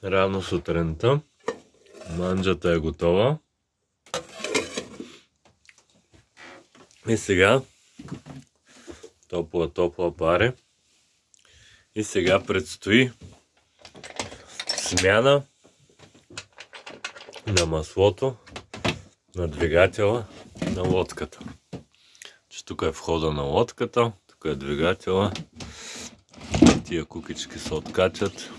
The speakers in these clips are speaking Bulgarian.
Рано сутринта. Манджата е готова. И сега топла пари. И сега предстои смяна на маслото на двигателя на лодката. Тук е входа на лодката, тук е двигателя. Тия кукички се откачат.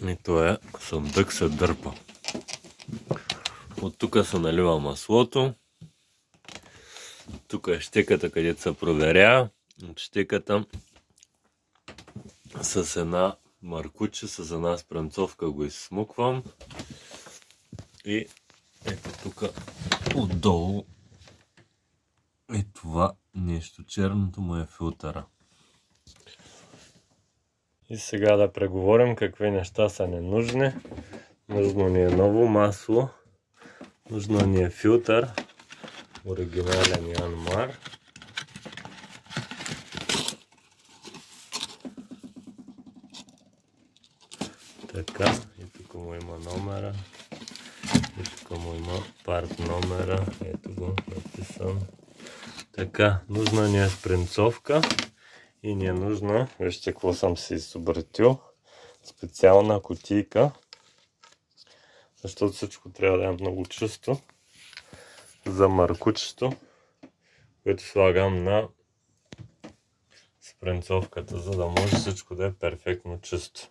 И това съндък се дърпа. От тук се налива маслото. Тук е щеката, където се проверява. От щеката с една маркуче, с една спренцовка го изсмуквам. И ето тук отдолу е това нещо. Черното му е филтъра. И сега да преговорим какви неща са ненужни. Нужно ни е ново масло. Нужно ни е филтър. Оригинален Янмар. Така, и тук му има номера. И тук му има парт номера. Ето го написан. Така, нужна ни е спринцовка. И ни е нужна, вижте какво съм си изобретил, специална кутийка. Защото всичко трябва да е много чисто. За маркучето, което слагам на спринцовката, за да може всичко да е перфектно чисто.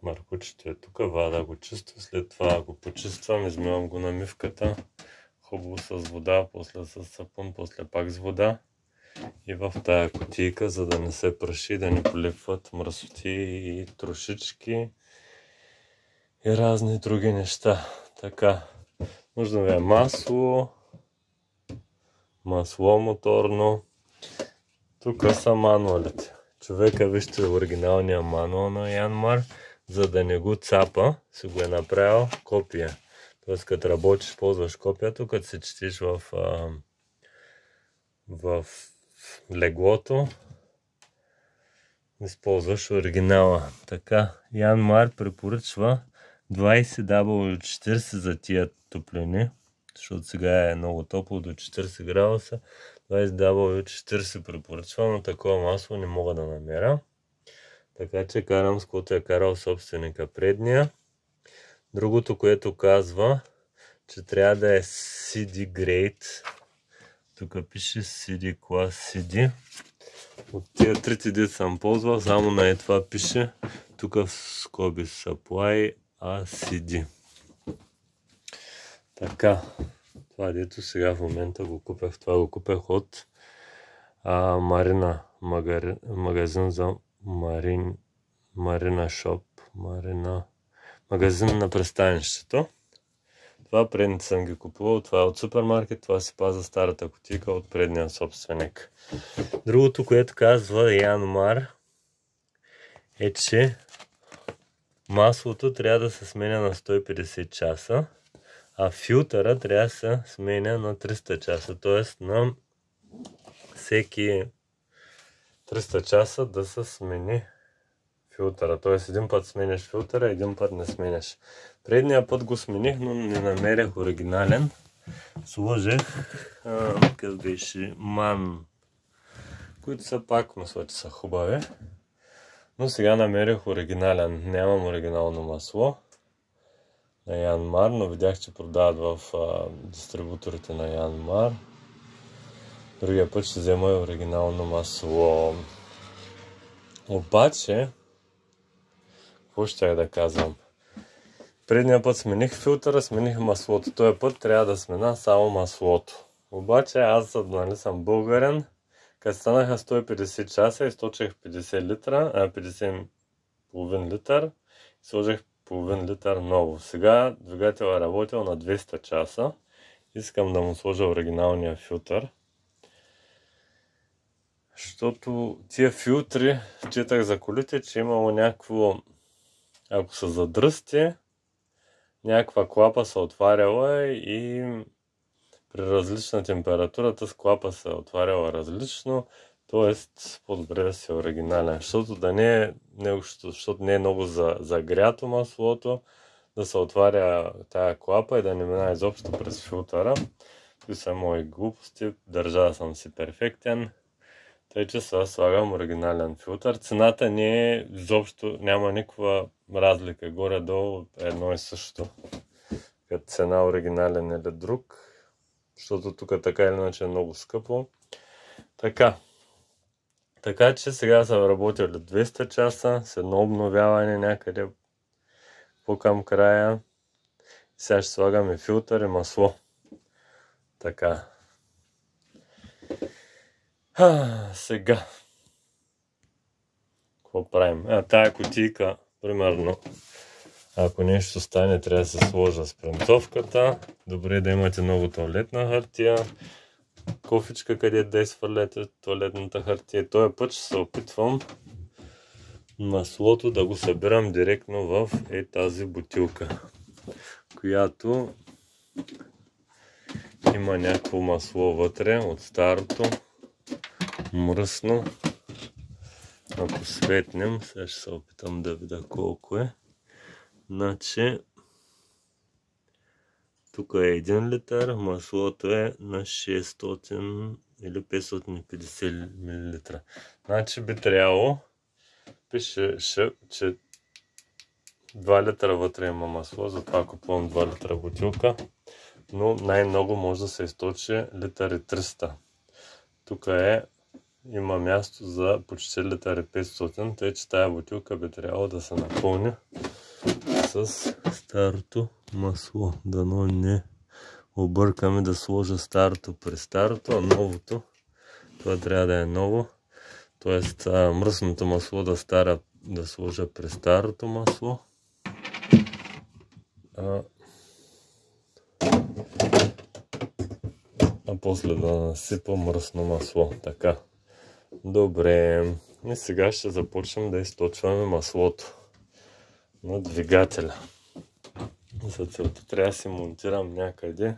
Маркучето е тук, вада го чисто, след това го почиствам, измивам го на мивката, хубаво с вода, после с сапун, после пак с вода и в тая кутийка, за да не се праши, да не полипват мръсоти и трошички и разни други неща. Така, нужно ви е масло моторно. Тук са мануалите. Човека, вижте оригиналния мануал на Янмар, за да не го цапа, си го е направил копия. Тоест, като работиш, ползваш копието, като се четиш в леглото, използваш оригинала. Така, Янмар препоръчва 20W40 за тия топлини, защото сега е много топло, до 40 градуса. 20W40 препоръчва, но такова масло не мога да намеря. Така че карам с което е карал собственика предния. Другото, което казва, че трябва да е CD Grade. Тук пише CD Class CD. От тия трите дет съм ползвал, само на това пише. Тук в скоби Supply ACD. Така, това дето сега в момента го купех. Това го купех от Марина, магазин за Марина Шоп, магазин на пристанището. Това предните съм ги купувал, това е от супермаркет, това си паза старата кутийка от предния собственик. Другото, което казва Янмар, е, че маслото трябва да се сменя на 150 часа, а филтъра трябва да се сменя на 300 часа, т.е. на всеки 300 часа да се смени филтъра. Т.е. един път сменяш филтъра, един път не сменяш. Предния път го смених, но не намерях оригинален. Сложих къде беше ман, които са пак, мисля, че са хубави. Но сега намерих оригинален. Нямам оригинално масло на Янмар, но видях, че продават в дистрибуторите на Янмар. Другия път ще взема и оригинално масло. Обаче, какво ще да казвам? Предния път смених филтъра, смених маслото. Този път трябва да смена само маслото. Обаче аз, нали, съм българен, като станаха 150 часа, източих 50 литра, 50 половин литър, сложих половин литър ново. Сега двигател е работил на 200 часа. Искам да му сложа оригиналния филтър. Защото тия филтри, четах за колите, че имало някакво, ако са задръсти, някаква клапа се отваряла и при различна температура тази клапа се отваряла различно, т.е. по-добре да си оригинален, защото да не защото не е много загрято маслото, да се отваря тая клапа и да не минава изобщо през филтъра. Това са мои глупости, държа съм си перфектен. Тъй че сега слагам оригинален филтър. Цената не е изобщо, няма никаква разлика. Горе-долу едно и също. Като цена оригинален или друг. Защото тук така или иначе е много скъпо. Така че сега са работили 200 часа с едно обновяване някъде по-към края. Сега ще слагаме филтър и масло. Така. Сега. Какво правим? Тая кутийка, примерно, ако нещо стане, трябва да се сложа спринцовката. Добре да имате много тоалетна хартия. Кофичка, където да изхвърляте тоалетната хартия. Този път ще се опитвам маслото да го събирам директно в тази бутилка, която има някакво масло вътре от старото. Мръсно. Ако светнем, сега ще се опитам да видя колко е. Значи, тук е 1 литър, маслото е на 600 или 550 мл. Значи би трябвало, пише, че 2 литра вътре има масло, затова купувам 2 литра бутилка. Но най-много може да се източи литър и 300. Тук има място за почти литър и 500, тъй че тая бутилка би трябвало да се напълни с старото масло. Дано не объркаме да сложа старото при старото, а новото, това трябва да е ново. Тоест мръсното масло да сложа при старото масло. А после да насипа мръсно масло. Така. Добре. И сега ще започнем да източваме маслото на двигателя. За целта трябва да си монтирам някъде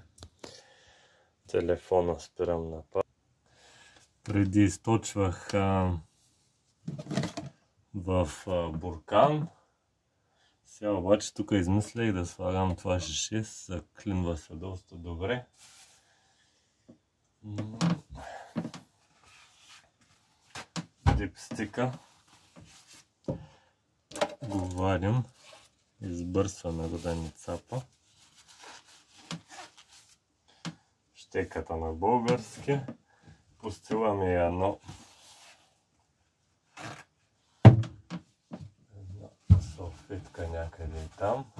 телефона. Спирам на пак. Преди източвах в буркан. Сега обаче тук измислях да слагам това шише. Заклинва се доста добре. Дипстика го вадим, избърсваме го да ни цапа. Щеката на български. Пустиламе една салфетка някъде и там.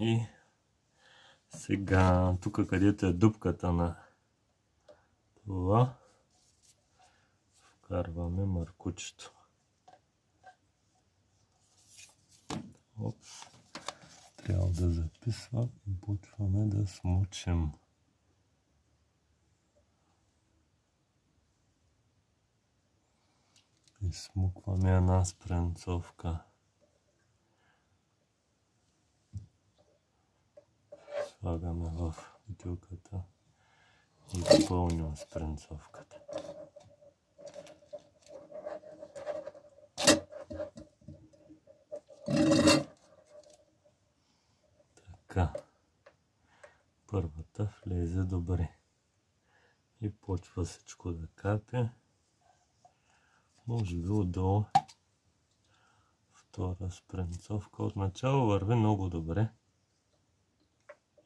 И сега тук, където е дупката на това, вкарваме маркучето. Опс. Трябва да записва и почваме да смучим. И смукваме една спренцовка. Слагаме в бутилката и пълним спренцовката. Така. Първата влезе добре. И почва всичко да капе. Може би отдолу втора спренцовка. Отначало върви много добре.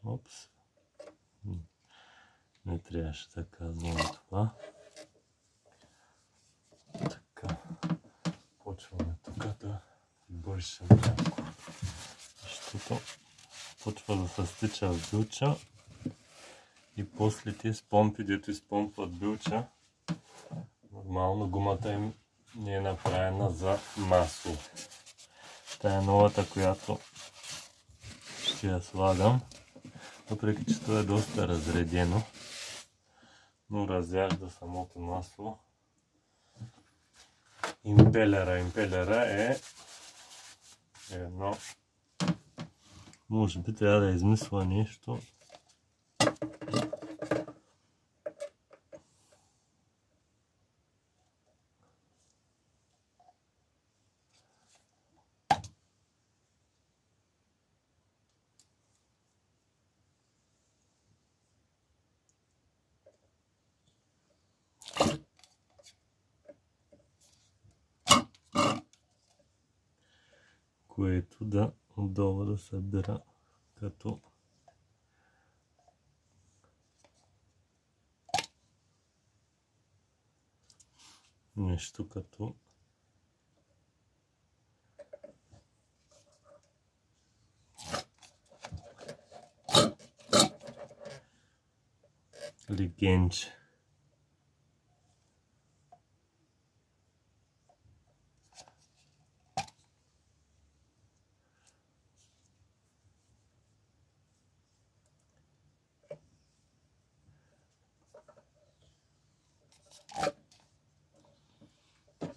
Опс. Не трябваше да казвам това. Така. Почваме тук да бършим някакво. Защото почва да се стича в билча и после тези помпи, дето изпомпват билча, нормално гумата им не е направена за масло. Тая е новата, която ще я слагам, въпреки че това е доста разредено, но разяжда самото масло. Импелера е едно. Може би трябва да измисля нещо. което да отдолу да събира като нещо като легенче.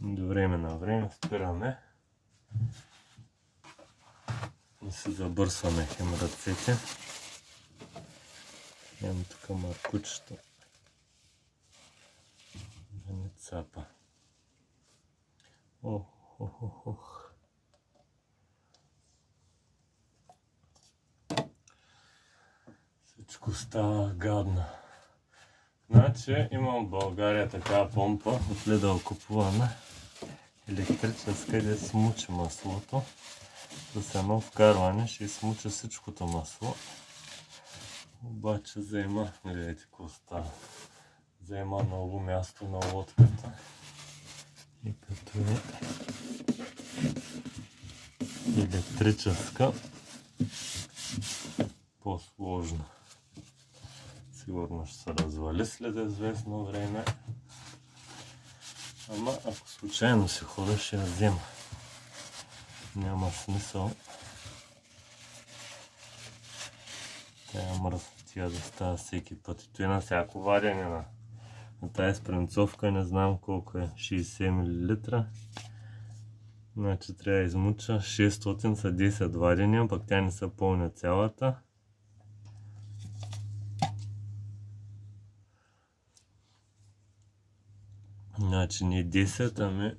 До време на време спираме и се забърсваме хем ръцете. Хем тук маркучето да не цапа. Ох. Всичко става гадно. Значи имам в България такава помпа, от Lidl купувана, електрическа, къде смучи маслото. С едно вкарване ще смуча всичкото масло. Обаче взема, гледайте какво става. Взема много място на лодката. И като е електрическа, по-сложно. Сигурно ще се развали след известно време. Ама ако случайно се хода, ще я взема. Няма смисъл тая мръсотия да става всеки път. И той на всяко вадене на тая спринцовка, не знам колко е, 60 мл. Значи трябва да измуча 600 са 10 вадения, пък тя не се пълня цялата. Значи не 10, ами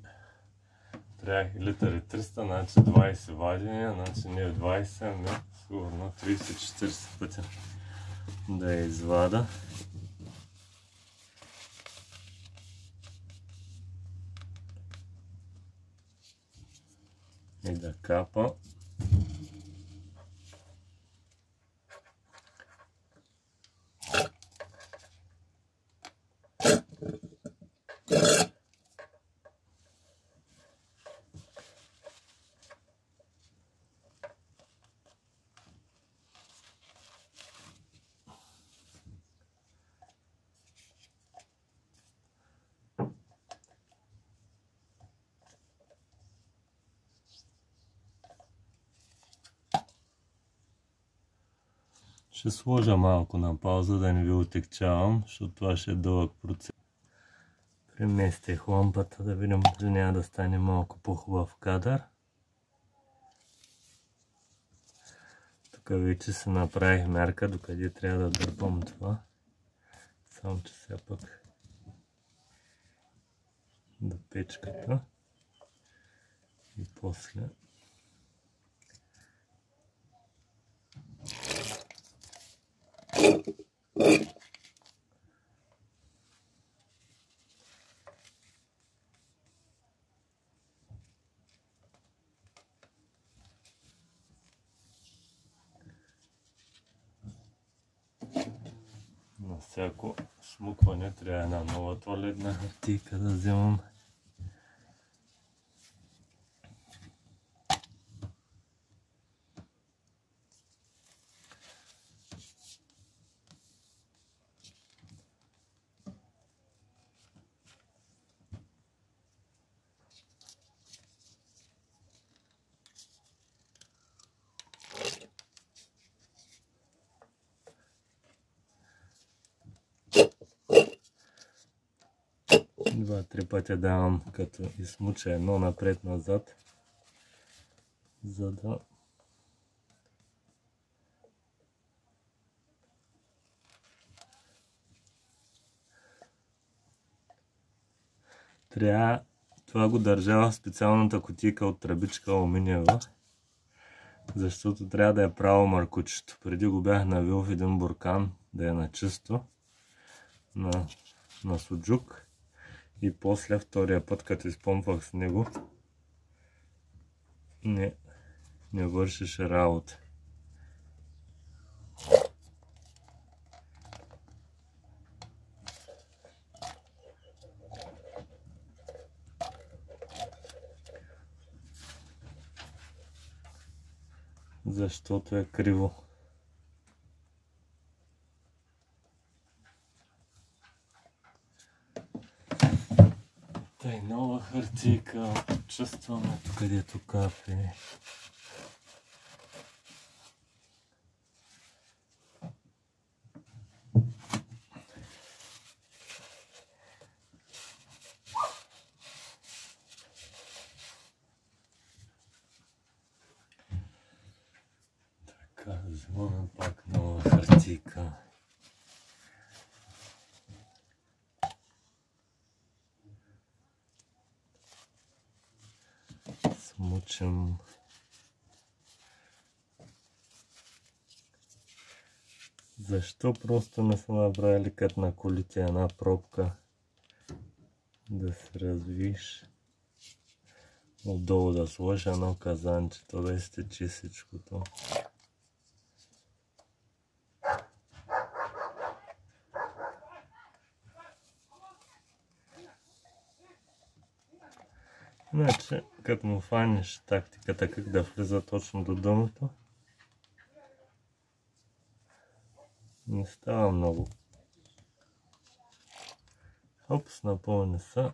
трябва литър и 300, значи 20 вадения, значи не 20, ами сигурно 30-40 пъти да я извада. И да капа. Ще сложа малко на пауза, да не ви отекчавам, защото това ще е дълъг процес. Преместих лампата, да видим дали няма да стане малко по-хубав кадър. Тук вече се направих мярка, докъде трябва да дърпам това. Само че сега пък до печката и после на всяко смукване трябва една нова тоалетна хартийка да вземам. Два-три пъти давам, като измуча едно напред-назад, за да трябва. Това го държа в специалната кутийка от тръбичка алуминиева, защото трябва да е право маркучето. Преди го бях навил в един буркан да е на чисто, на суджук. И после втория път, като изпомпвах с него, не вършиш работа. Защото е криво. Тъй нова хартийка, чувстваме тук, където капи. Така, взимаме пак нова хартийка. Смучим. Защо просто не са направили като на колите една пробка да се развиш? Отдолу да сложи едно казанче, то да изтече всичкото. Иначе, като му фаниш тактиката как да влиза точно до дъното, не става много. Опс, напълни са.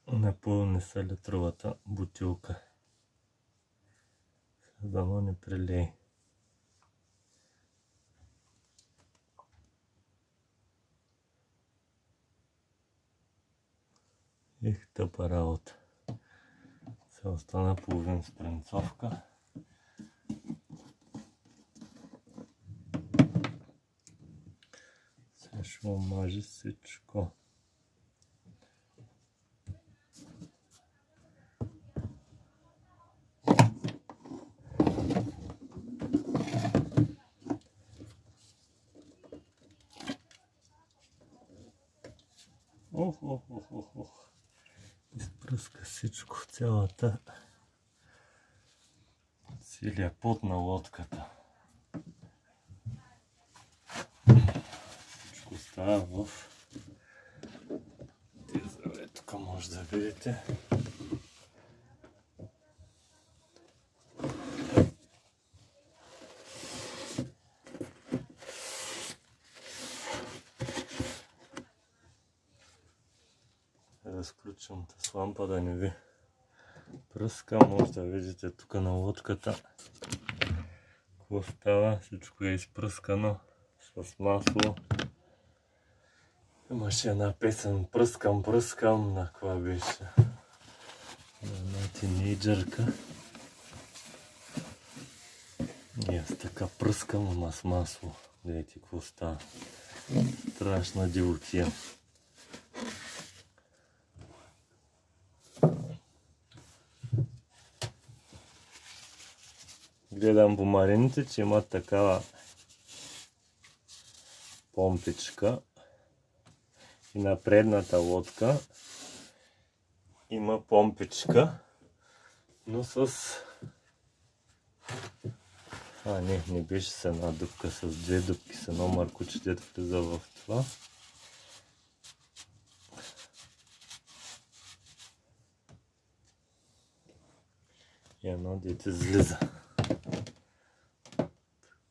Напълни са литровата бутилка. Дано не прилей. Ех, тъпа работа. Сега остана половин спринцовка. Сега ще омажи всичко. Ох. Изпръска всичко, целият пот на лодката. Всичко става в тезаве. Тук може да видите. Разключвам с лампа да не ви пръска. Може да видите тук на лодката какво става. Всичко е изпръскано с масло. Имаше една песен пръскам, на каква беше? На една тинейджърка. И аз така пръскам, ама с масло. Гледайте какво става. Страшна дивотия. Гледам бумарините, че имат такава помпичка и на предната лодка има помпичка, но с... не беше с една дупка, с две дупки, с едно маркуче, дето влиза в това. И едно дете излиза.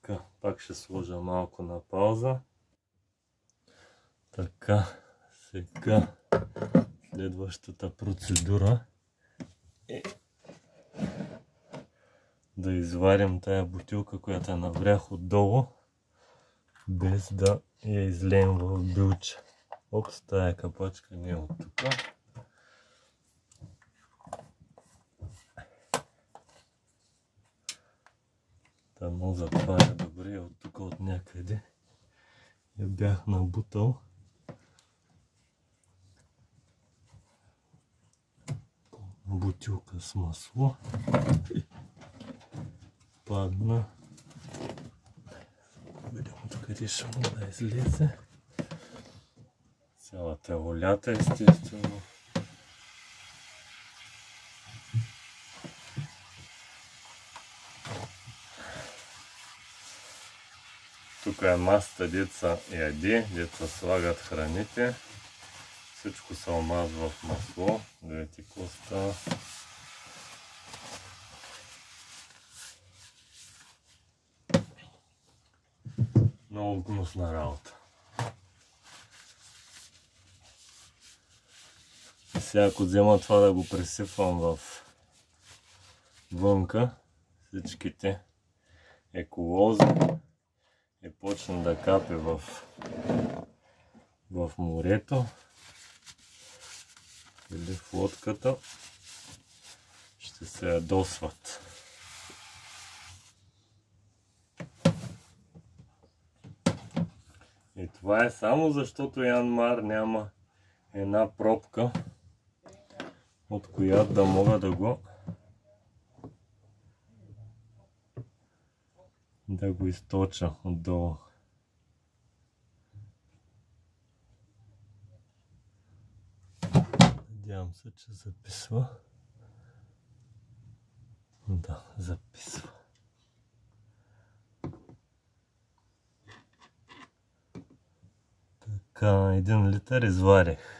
Така, пак ще сложа малко на пауза. Така, сега следващата процедура е да изварим тая бутилка, която я наврях отдолу, без да я излеем в билче. Опс, тая капачка не е от тук. Дано затваря добре от тук от някъде. Я бях набутал. Бутилка с масло. Падна. Видим тук къде ще му да излезе. Цялата олята, естествено. Тук е масата, деца яде, деца слагат храните. Всичко се омазва в масло. Гледайте какво става. Много гнусна работа. Сега ако взема това да го пресипвам в вънка, всичките еколози и почна да капе в морето или в лодката, ще се ядосват. И това е само защото Янмар няма една пробка, от която да мога да го източа отдолу. Надявам се, че записва. Да, записва. Така, 1 литър изварих.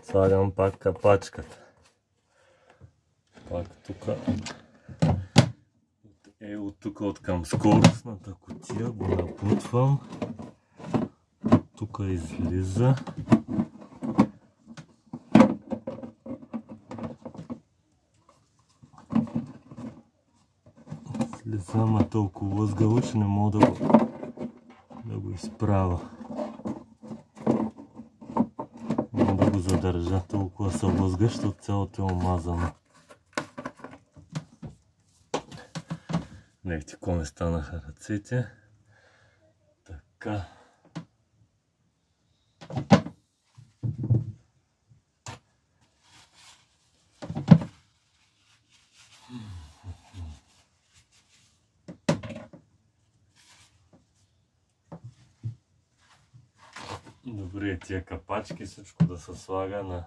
Слагам пак капачката. Пак тук. От тук от към скоростната кутия го напутвам. Тук излиза. Слизам, а толкова възгало, че не мога да го изправя. Не мога да го задържа, толкова се възга, защото цялото е омазано. Гледайте, какво ми станаха ръцете. Така. Добре, тия капачки, всичко да се слага на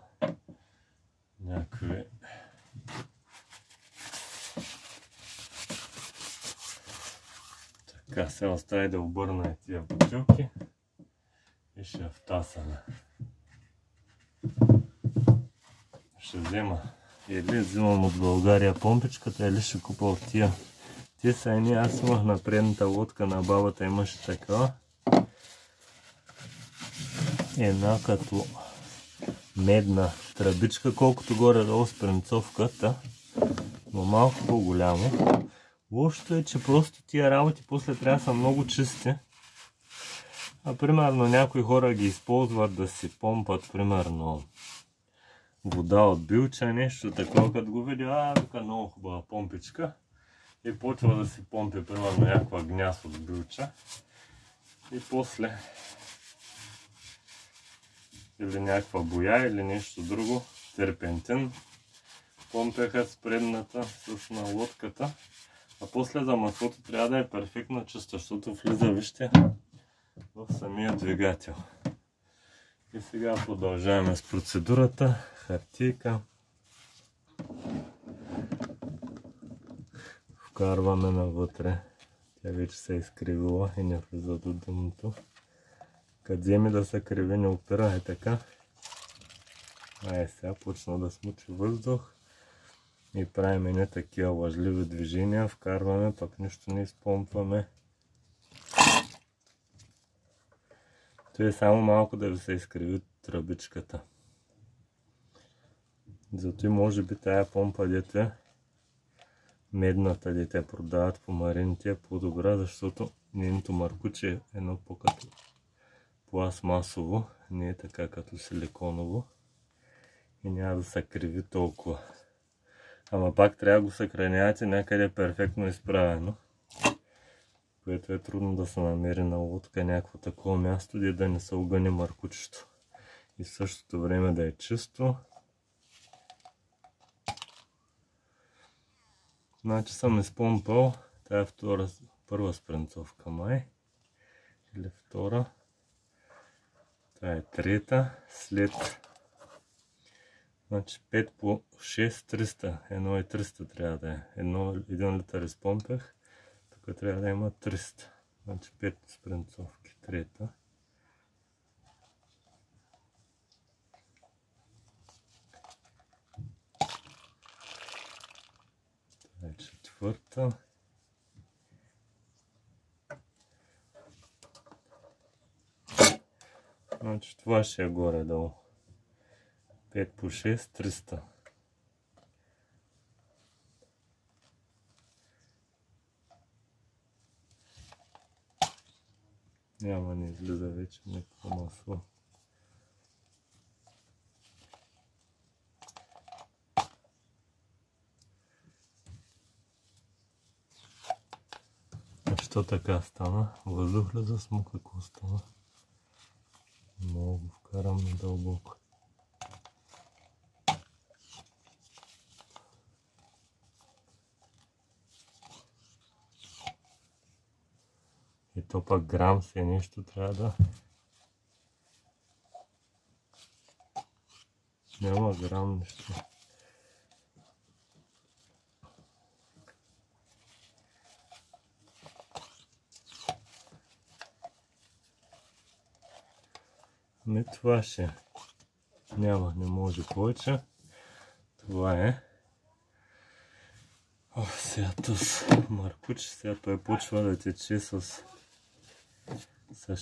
някакви така. Сега остави да обърна тия бутилки и ще втасаме. Ще взема или взимам от България помпичката, или ще купа от тия. Те са едни, аз имах на предната лодка на бабата, имаше такава. Една като медна тръбичка, колкото горе-долу спринцовката, но малко по-голямо. Лошото е, че просто тия работи после трябва да са много чисти. А примерно някои хора ги използват да си помпат, примерно вода от билча, нещо такова, като го видя, така много хубава помпичка и почва да си помпи, примерно някаква гняз от билча и после или някаква боя или нещо друго, терпентин помпяха с предната с на лодката, а после за маслото трябва да е перфектно чисто, защото влиза, вижте, в самия двигател. И сега продължаваме с процедурата. Хартийка. Вкарваме навътре. Тя вече се е изкривила и не влиза до дъното. Като вземе да се криви, не опира, е така. Сега почна да смучи въздух и правим не такива лъжливи движения. Вкарваме, пък нищо не изпомпваме. Това е само малко да ви се изкриви тръбичката. Зато и може би тая помпа, дето е медната, дето я продават по марините, е по-добра, защото нейното маркуче е едно по-като пластмасово, не е така като силиконово и няма да се криви толкова. Ама пак трябва да го съхранявате някъде перфектно изправено, което е трудно да се намери на лодка някакво такова място, де да не се огъне маркучето и в същото време да е чисто. Значи съм изпомпал тая първа спринцовка май. или втора. Това е трета. След значи 5 по 6, 300. 1,300 трябва да е. 1 литър изпомпях. Тук трябва да има 300. Значи 5 спринцовки. Трета. Това е четвърта. Значи това ще е горе-долу. 5 по 6, 300. Няма, не излиза вече някакво масло. Защо така стана? Въздух ли засмука, какво стана? Много вкарам надълбоко. И то пак грам си нещо трябва да... Няма грам нещо. Ами това ще... Няма, не може повече. Това е... Сега с Маркуч, сега той почва да тече с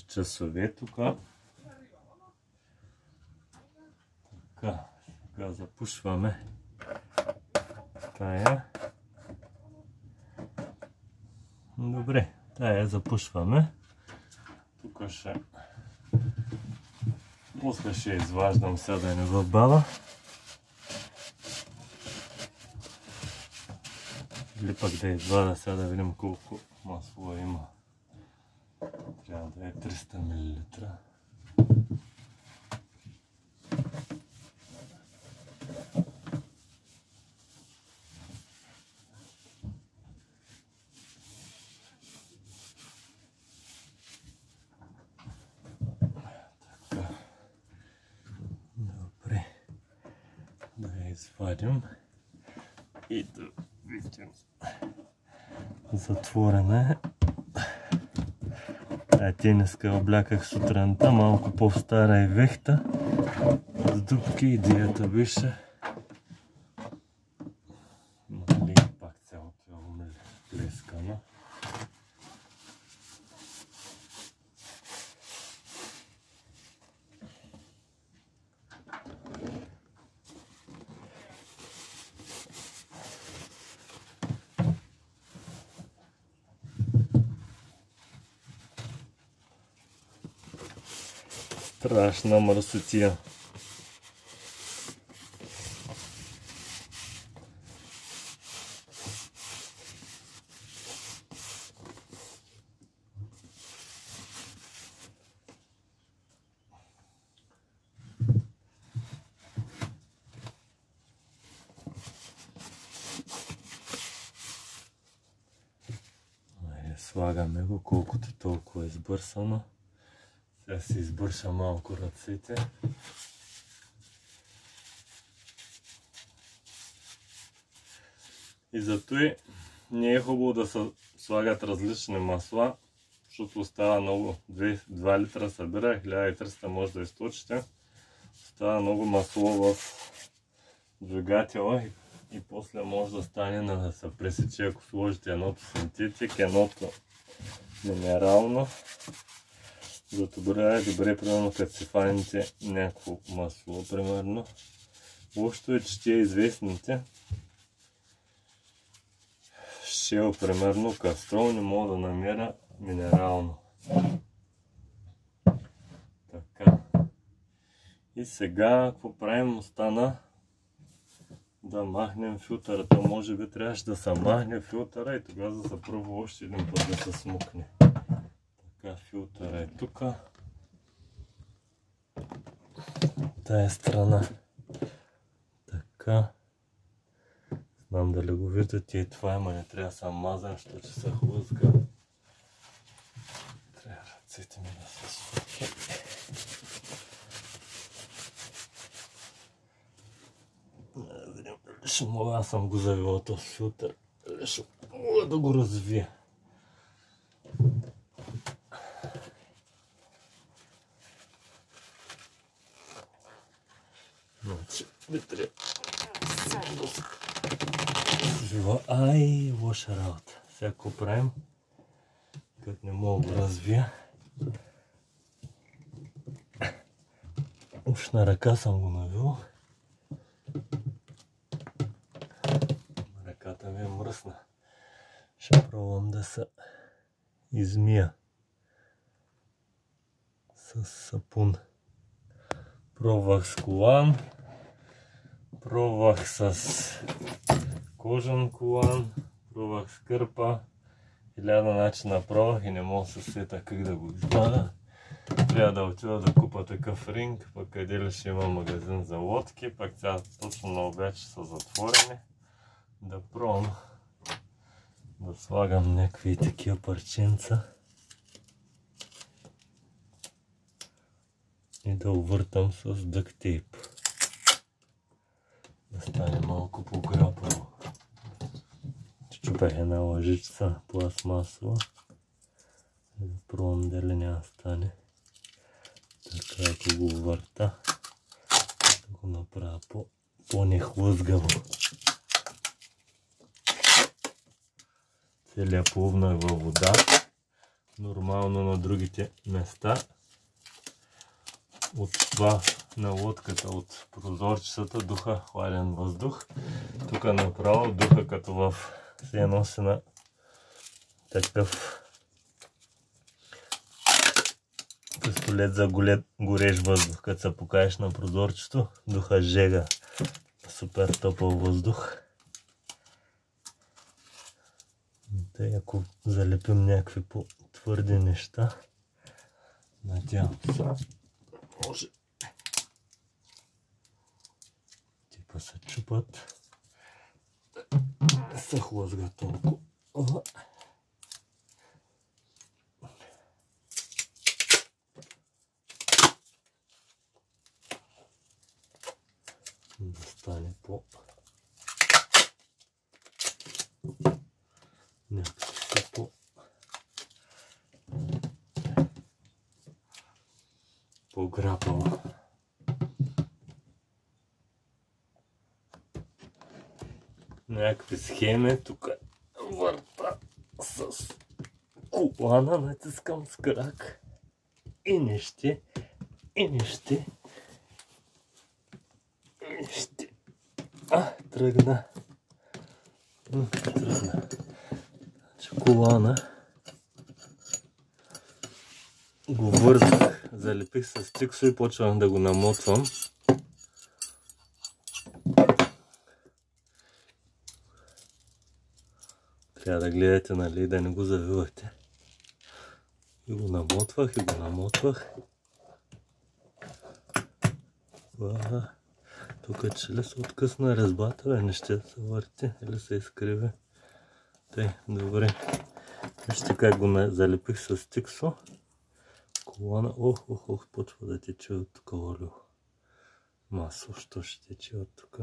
часове тук. Така, сега запушваме тая. Добре, тая запушваме. Тук ще... После ще изваждам сега да не забава. Или пък да извада сега да видим колко масло има. Трябва да е 300 мл. Добре. Да я извадим и да видим. Затворена е. Тениска обляках сутринта, малко по-стара и вехта. С дупки идеята беше. Нали, пак цялото е плескано. Страшна мръсотия. Слагаме го колкото толкова избърсано. Сега си избърша малко ръцете. И зато и не е хубаво да се слагат различни масла, защото остава много. 2 литра събира, 1300 може да източите. Остава много масло в двигателя и после може да стане да се пресече, ако сложите едното синтетик, едното минерално. Добре, примерно като си фаните някакво масло, примерно. Лошото е, че тия известните Shell, примерно Кастрол, не мога да намеря минерално. Така. И сега, какво правим? Остана да махнем филтъра. То може би трябваше да се махне филтъра и тогава да се пробва още един път да се смукне. Така, филтъра е тук. Тая страна. Така. Знам дали го виждате и това, ама не трябва да съм мазан, защото се хлъзга. Трябва Ръцете ми да се сухи. Да видим дали ще мога, аз съм го завил този филтър, дали ще мога да го развия. Значи, би трябва да се развива. Ай, лоша работа. Сега какво правим? Като не мога да го развия. Уж на ръка съм го навил. Ръката ми е мръсна. Ще пробвам да се измия с сапун. Пробвах с колан, пробвах с кожен колан, пробвах с кърпа. 1000 начина пробвах и не мога да се сета как да го извада. Трябва да отида да купа такъв ринг, пък къде ли ще има магазин за лодки, пък тя точно на обяд ще са затворени. Да пробвам да слагам някакви такива парченца и да увъртам с дъктейп. Да стане малко по-грапаво. Чупех една лъжичка пластмасова. Да пробвам дали няма стане. Така, ако го върта, да го направя по-нехлъзгаво. Целият плувнах във вода. Нормално на другите места. От това на лодката, от прозорчицата духа хладен въздух. Тук направо духа като в се носи на такъв пистолет за горещ въздух. Като се покажеш на прозорчето, духа жега супер топъл въздух. Тъй, ако залепим някакви по-твърди неща, надявам се, може типа се чупат, не се хлъзга толкова. Да стане някакси по-грапало. Някакви схеми, тук върта с колана, натискам с крак и нещи, тръгна. Колана го вързах, залепих с стиксо и почвам да го намотвам. Трябва да гледате, нали, да не го завивате. И го намотвах. Тук че ли се откъсна резбата, бе, не ще се върти или се изкриви. Тъй, добре. Вижте как го залепих с стиксо. Колана, ох, почва да тече от тук олио. Масло, що ще тече от тук.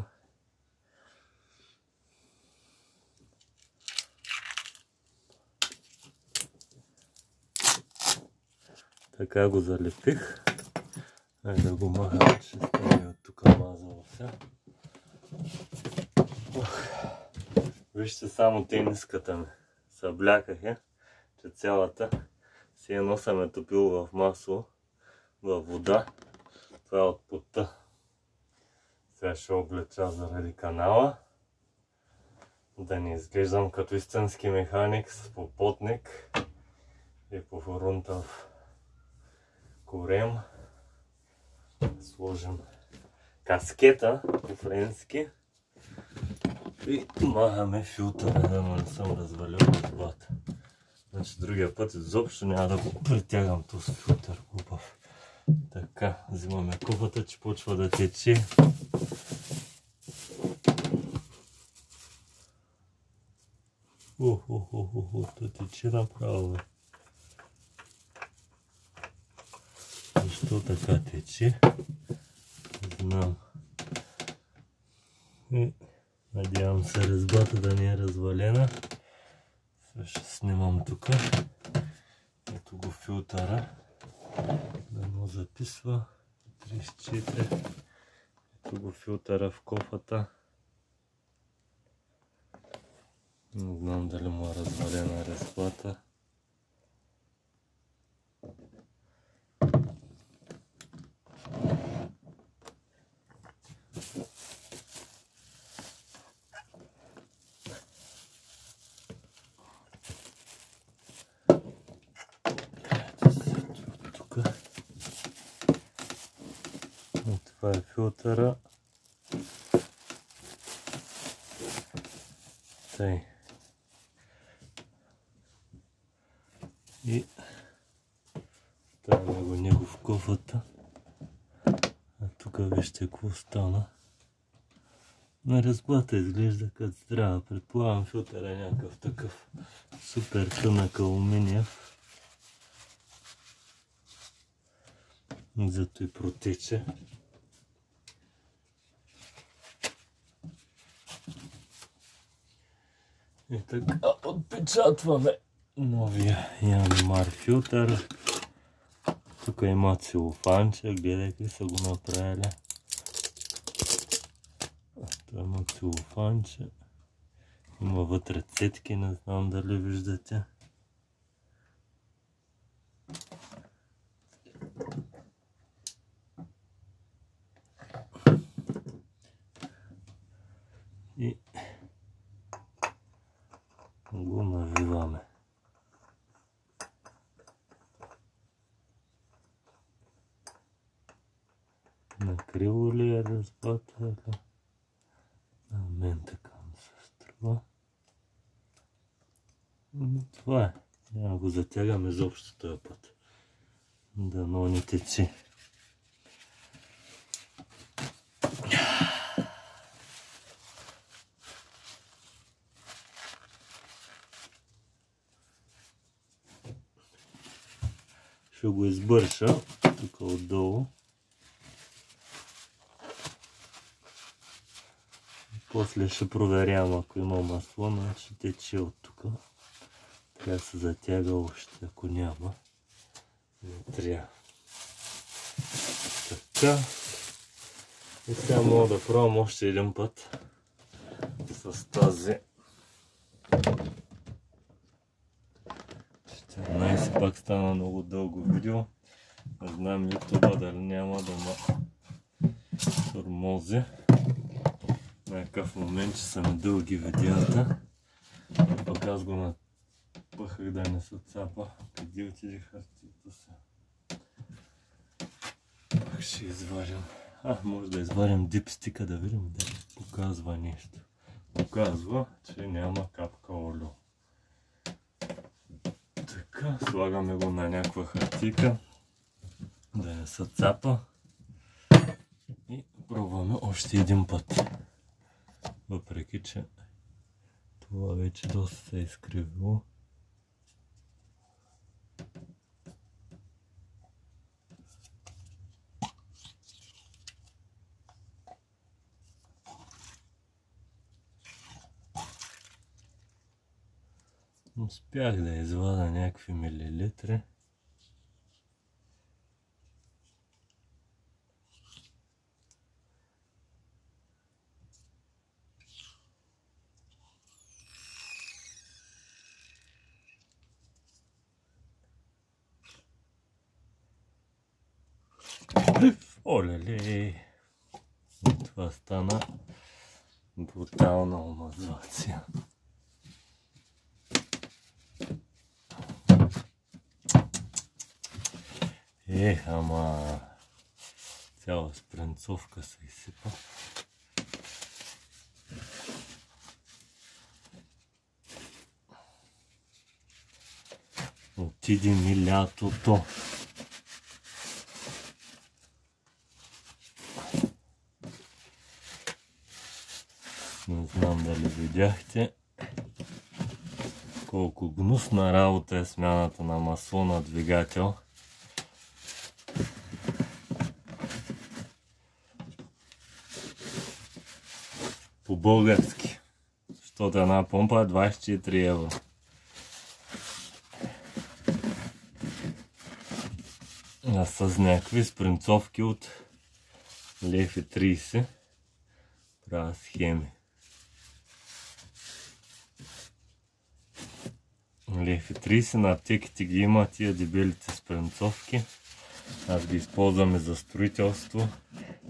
Така го залепих. Айде да го махам, че ще стане от тук мазало вся. Вижте само тениската ми. Събляках че цялата си едно съм е топил в масло, във вода. Това е от потта. Сега ще облеча заради канала. Да не изглеждам като истински механик с попотник и пофорунтав корем. Сложим каскета по-френски и махаме филтъра, да не съм развалил резбата. Значи другия път изобщо няма да го притягам този филтър глупав. Така, взимаме купата, че почва да тече. То тече направо, бе. То така тече. Знам. И надявам се резбата да не е развалена. Сега ще снимам тук. Ето го филтъра. Да му записва. 34. Ето го филтъра в кофата. Не знам дали му е развалена резбата. Това е филтъра. Тъй. И ставаме го него в кофата. А тук вижте какво стана. На резбата изглежда като здрава. Предполагам филтър е някакъв такъв супер тънък алуминиев. Зато и протече. И така отпечатваме новия Янмар филтър. Тук има целофанче, гледайте са го направили. Това има целофанче. Има вътре цетки, не знам дали виждате. И го навиваме. Накриво ли е резбата? На мен така ми се струва. Това е. Няма го затягам изобщо този път. Дано не тече. Ще го избърша тук отдолу. После ще проверявам, ако има масло, но ще тече от тук. Трябва да се затяга още, ако няма. Не трябва. Така. И сега мога да пробвам още един път с тази 14. Пак стана много дълго видео. Не знам YouTube дали няма да ме тормози. На някакъв момент, че са ми дълги видеята. Пък аз го напъхах да не се отцапа. Къде отиде хартията се? Пак ще изварям. Може да изварям дипстика да видим дали показва нещо. Показва, че няма капка олио. Така, слагаме го на някаква хартийка. Да не се цапа. И пробваме още един път. Въпреки, че това вече доста се е изкривило. Успях да извада някакви милилитри. Оле-ли! Това стана брутална омазация. Ама цяла спренцовка се изсипа. Отиде ми лятото. Не знам дали видяхте колко гнусна работа е смяната на масло на двигател. български. Защото една помпа е 24 евро. А с някакви спринцовки от 1,30 лв. правя схеми. 1,30 лв. На аптеките ги има тия дебелите спринцовки. Аз ги използваме за строителство.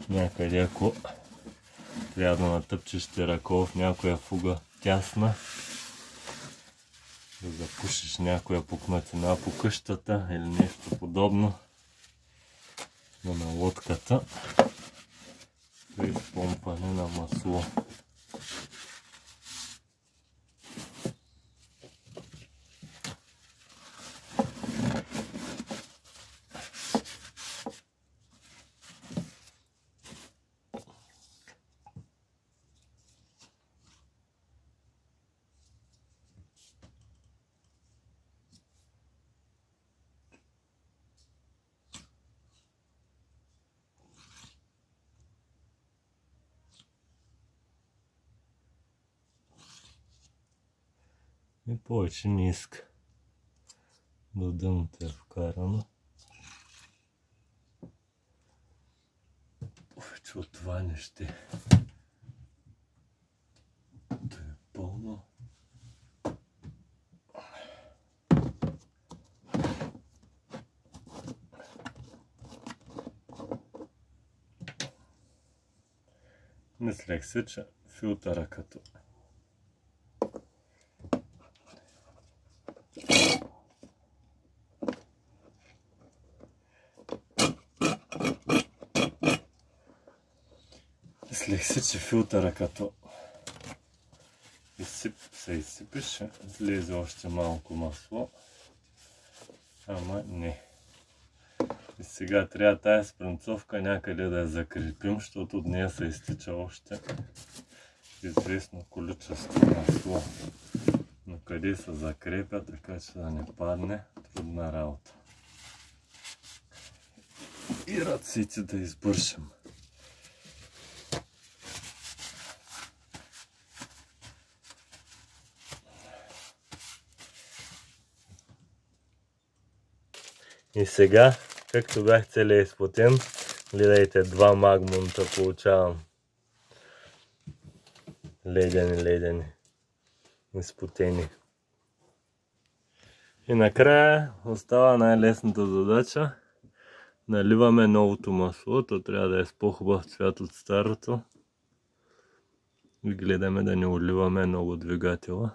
Някъде ако трябва да натъпчеш теракол в някоя фуга тясна, да запушиш някоя пукнатина по къщата или нещо подобно, на лодката, без помпане на масло. И повече не иска. До дъното е вкарано. Повече от това не ще. То е пълно. Мислех се, че филтъра като филтъра като се изсипиш, ще влезе още малко масло. Ама не. И сега трябва тая спринцовка някъде да я закрепим, защото от нея се изтича още известно количество масло. Но къде се закрепя, така че да не падне, трудна работа. И ръцете да избършим. И сега, както бях целия изплатен, гледайте, 2 магмунта получавам. Ледени. Изпотени. И накрая остава най-лесната задача. Наливаме новото масло, то трябва да е с по-хубав цвят от старото. И гледаме да не оливаме много двигателя.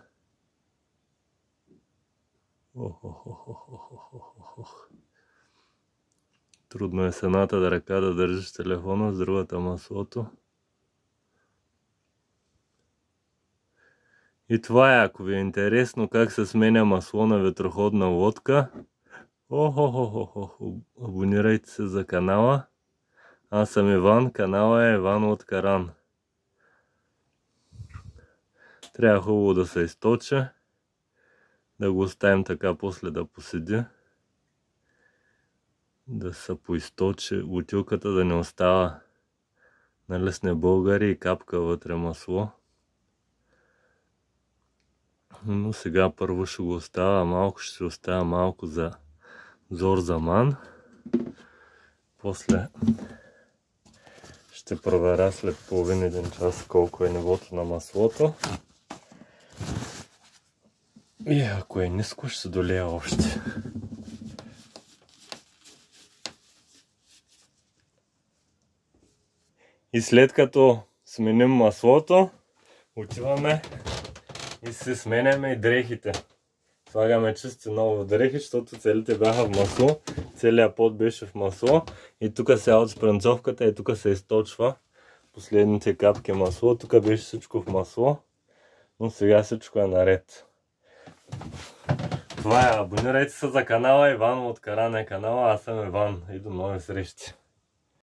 Трудно е с едната ръка да държиш телефона, с другата маслото. И това е, ако ви е интересно как се сменя масло на ветроходна лодка. Абонирайте се за канала. Аз съм Иван, канала е Иван от Каран. Трябва хубаво да се източа. Да го оставим така после да поседи. Да се поизточи, бутилката да не остава. Нали сме българи и капка вътре масло. Но сега първо ще го оставя малко, ще се оставя малко за зор заман. После ще проверя след половин-един час колко е нивото на маслото. И ако е ниско, ще се долея още. И след като сменим маслото, отиваме и си сменяме и дрехите. Слагаме чисти ново дрехи, защото целите бяха в масло. Целият пот беше в масло. И тук сега от спринцовката и тук се източва последните капки масло. Тук беше всичко в масло. Но сега всичко е наред. Това е. Абонирайте се за канала. Иван от Каран е канала. Аз съм Иван. И до нови срещи.